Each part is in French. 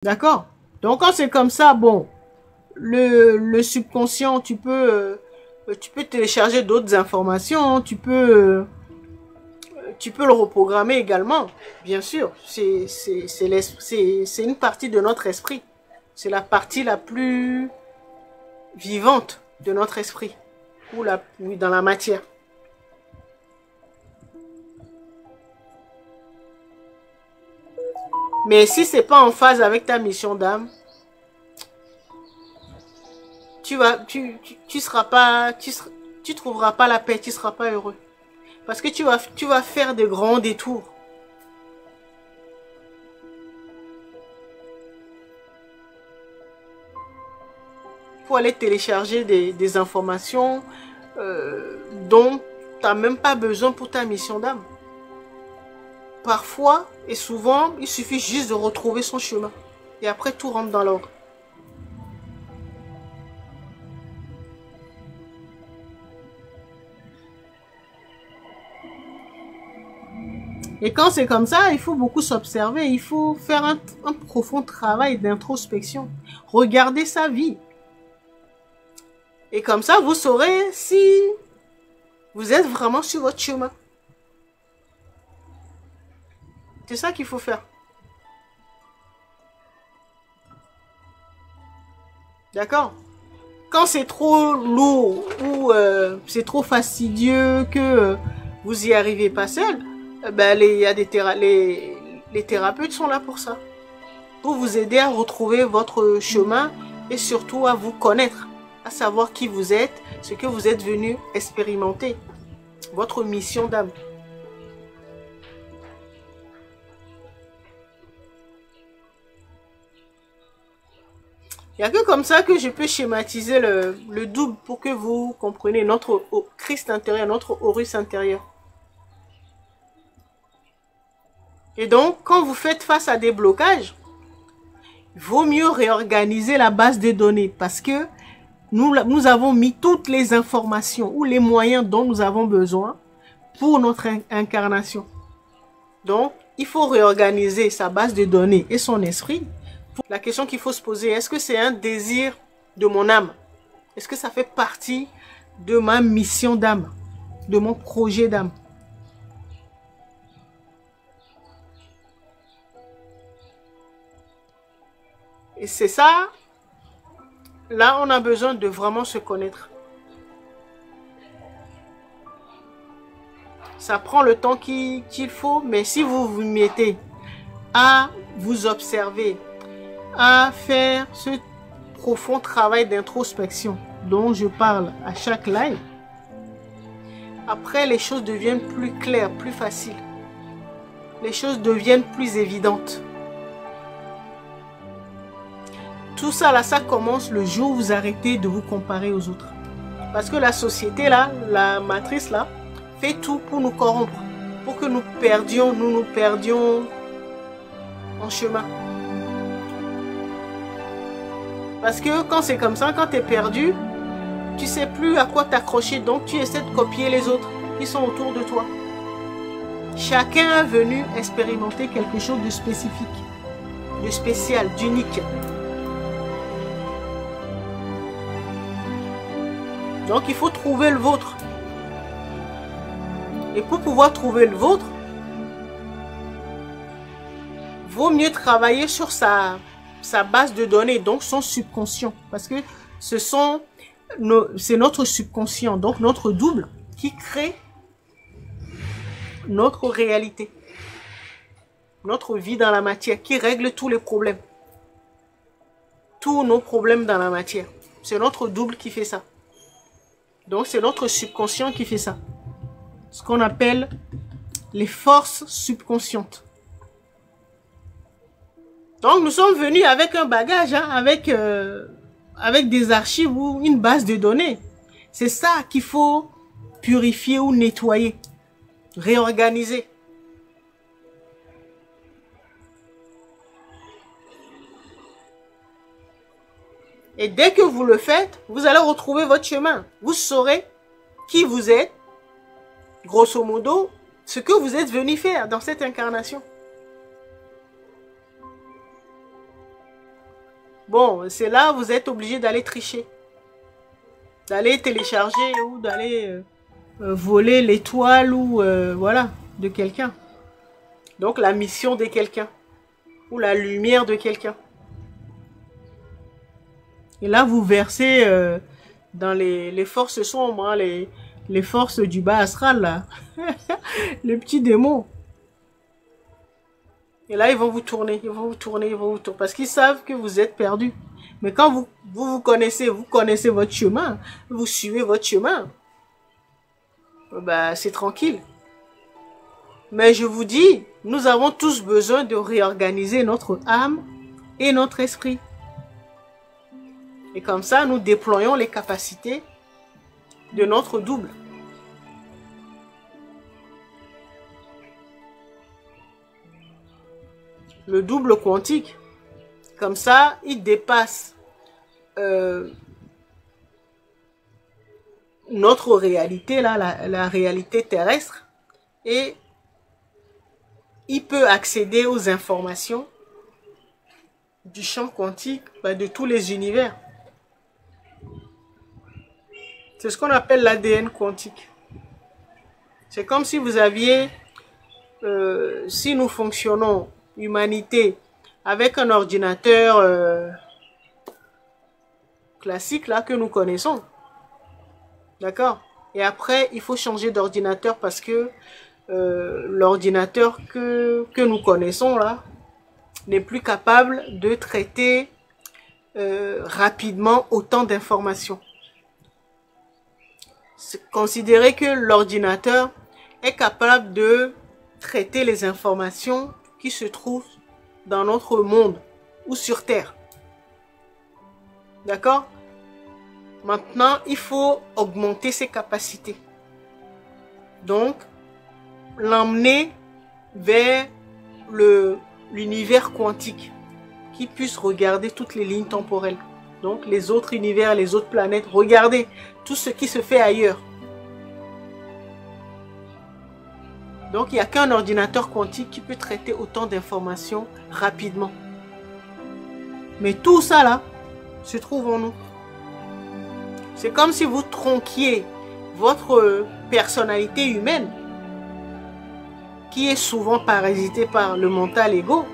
D'accord? Donc quand c'est comme ça, bon, le subconscient, tu peux télécharger d'autres informations, tu peux le reprogrammer également, bien sûr. C'est une partie de notre esprit. C'est la partie la plus vivante de notre esprit, ou dans la matière. Mais si c'est pas en phase avec ta mission d'âme, tu seras pas, tu trouveras pas la paix, tu seras pas heureux. Parce que tu vas faire de grands détours. Pour aller télécharger des informations dont tu n'as même pas besoin pour ta mission d'âme. Parfois et souvent, il suffit juste de retrouver son chemin. Et après, tout rentre dans l'ordre. Et quand c'est comme ça, il faut beaucoup s'observer. Il faut faire un profond travail d'introspection. Regarder sa vie. Et comme ça, vous saurez si vous êtes vraiment sur votre chemin. C'est ça qu'il faut faire. D'accord? Quand c'est trop lourd ou c'est trop fastidieux que vous y arrivez pas seul, ben les thérapeutes sont là pour ça. Pour vous aider à retrouver votre chemin et surtout à vous connaître, à savoir qui vous êtes, ce que vous êtes venu expérimenter, votre mission d'âme. Il n'y a que comme ça que je peux schématiser le double pour que vous compreniez notre Christ intérieur, notre Horus intérieur. Et donc, quand vous faites face à des blocages, il vaut mieux réorganiser la base de données parce que nous avons mis toutes les informations ou les moyens dont nous avons besoin pour notre incarnation. Donc, il faut réorganiser sa base de données et son esprit. La question qu'il faut se poser, est-ce que c'est un désir de mon âme? Est-ce que ça fait partie de ma mission d'âme, de mon projet d'âme? Et c'est ça, là on a besoin de vraiment se connaître. Ça prend le temps qu'il faut, mais si vous vous mettez à vous observer, à faire ce profond travail d'introspection dont je parle à chaque live, après les choses deviennent plus claires, plus faciles. Les choses deviennent plus évidentes. Tout ça là, ça commence le jour où vous arrêtez de vous comparer aux autres. Parce que la société là, la matrice là, fait tout pour nous corrompre. Pour que nous nous perdions en chemin. Parce que quand c'est comme ça, quand tu es perdu, tu sais plus à quoi t'accrocher. Donc tu essaies de copier les autres qui sont autour de toi. Chacun est venu expérimenter quelque chose de spécifique, de spécial, d'unique. Donc il faut trouver le vôtre. Et pour pouvoir trouver le vôtre, vaut mieux travailler sur sa base de données, donc son subconscient. Parce que c'est notre subconscient, donc notre double, qui crée notre réalité. Notre vie dans la matière, qui règle tous les problèmes. Tous nos problèmes dans la matière. C'est notre double qui fait ça. Donc c'est notre subconscient qui fait ça. Ce qu'on appelle les forces subconscientes. Donc nous sommes venus avec un bagage, hein, avec des archives ou une base de données. C'est ça qu'il faut purifier ou nettoyer, réorganiser. Et dès que vous le faites, vous allez retrouver votre chemin. Vous saurez qui vous êtes, grosso modo, ce que vous êtes venu faire dans cette incarnation. Bon, c'est là vous êtes obligé d'aller tricher. D'aller télécharger ou d'aller voler l'étoile ou voilà, de quelqu'un. Donc la mission de quelqu'un. Ou la lumière de quelqu'un. Et là, vous versez dans les forces sombres, hein, les forces du bas astral, là. Les petits démons. Et là, ils vont vous tourner, ils vont vous tourner, ils vont vous tourner. Parce qu'ils savent que vous êtes perdu. Mais quand vous connaissez votre chemin, vous suivez votre chemin, bah, c'est tranquille. Mais je vous dis, nous avons tous besoin de réorganiser notre âme et notre esprit. Et comme ça, nous déployons les capacités de notre double. Le double quantique. Comme ça, il dépasse notre réalité, là, la réalité terrestre. Et il peut accéder aux informations du champ quantique, bah, de tous les univers. C'est ce qu'on appelle l'ADN quantique. C'est comme si vous aviez, si nous fonctionnons, humanité, avec un ordinateur classique là que nous connaissons. D'accord? Et après, il faut changer d'ordinateur parce que l'ordinateur que nous connaissons là n'est plus capable de traiter rapidement autant d'informations. Considérez que l'ordinateur est capable de traiter les informations qui se trouvent dans notre monde ou sur Terre. D'accord? Maintenant, il faut augmenter ses capacités. Donc, l'emmener vers l'univers quantique qui puisse regarder toutes les lignes temporelles. Donc, les autres univers, les autres planètes, regardez tout ce qui se fait ailleurs. Donc, il n'y a qu'un ordinateur quantique qui peut traiter autant d'informations rapidement. Mais tout ça là, se trouve en nous. C'est comme si vous tronquiez votre personnalité humaine, qui est souvent parasitée par le mental égo.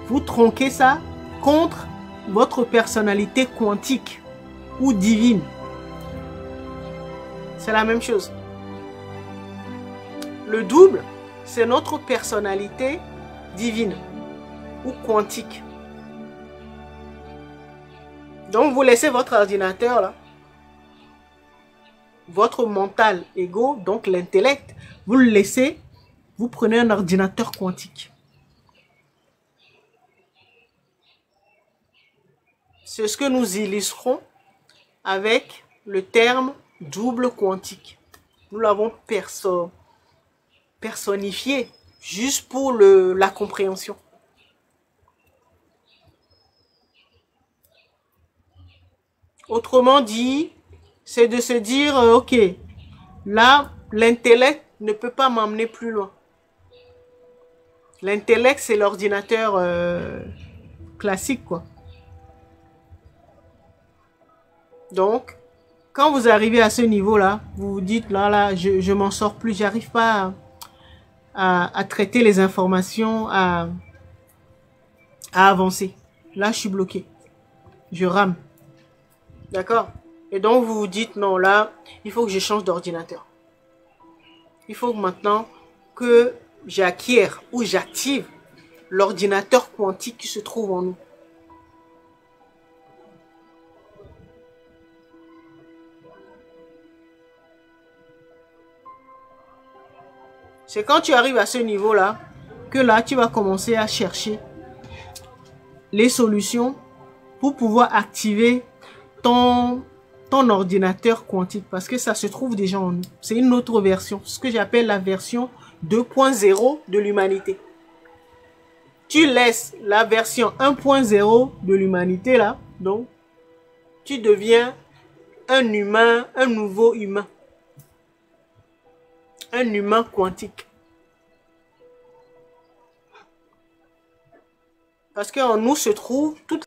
Vous tronquez ça contre votre personnalité quantique ou divine. C'est la même chose. Le double, c'est notre personnalité divine ou quantique. Donc vous laissez votre ordinateur là, votre mental égo, donc l'intellect, vous le laissez, vous prenez un ordinateur quantique. C'est ce que nous illustrons avec le terme double quantique. Nous l'avons personnifié juste pour la compréhension. Autrement dit, c'est de se dire, ok, là, l'intellect ne peut pas m'emmener plus loin. L'intellect, c'est l'ordinateur classique, quoi. Donc, quand vous arrivez à ce niveau-là, vous vous dites, là, je m'en sors plus, j'arrive pas à traiter les informations, à avancer. Là, je suis bloqué. Je rame. D'accord? Et donc, vous vous dites, non, là, il faut que je change d'ordinateur. Il faut maintenant que j'acquière ou j'active l'ordinateur quantique qui se trouve en nous. C'est quand tu arrives à ce niveau-là que là, tu vas commencer à chercher les solutions pour pouvoir activer ton ordinateur quantique, parce que ça se trouve déjà en nous. C'est une autre version, ce que j'appelle la version 2.0 de l'humanité. Tu laisses la version 1.0 de l'humanité là, donc tu deviens un humain, un nouveau humain. Un humain quantique. Parce qu'en nous se trouve toute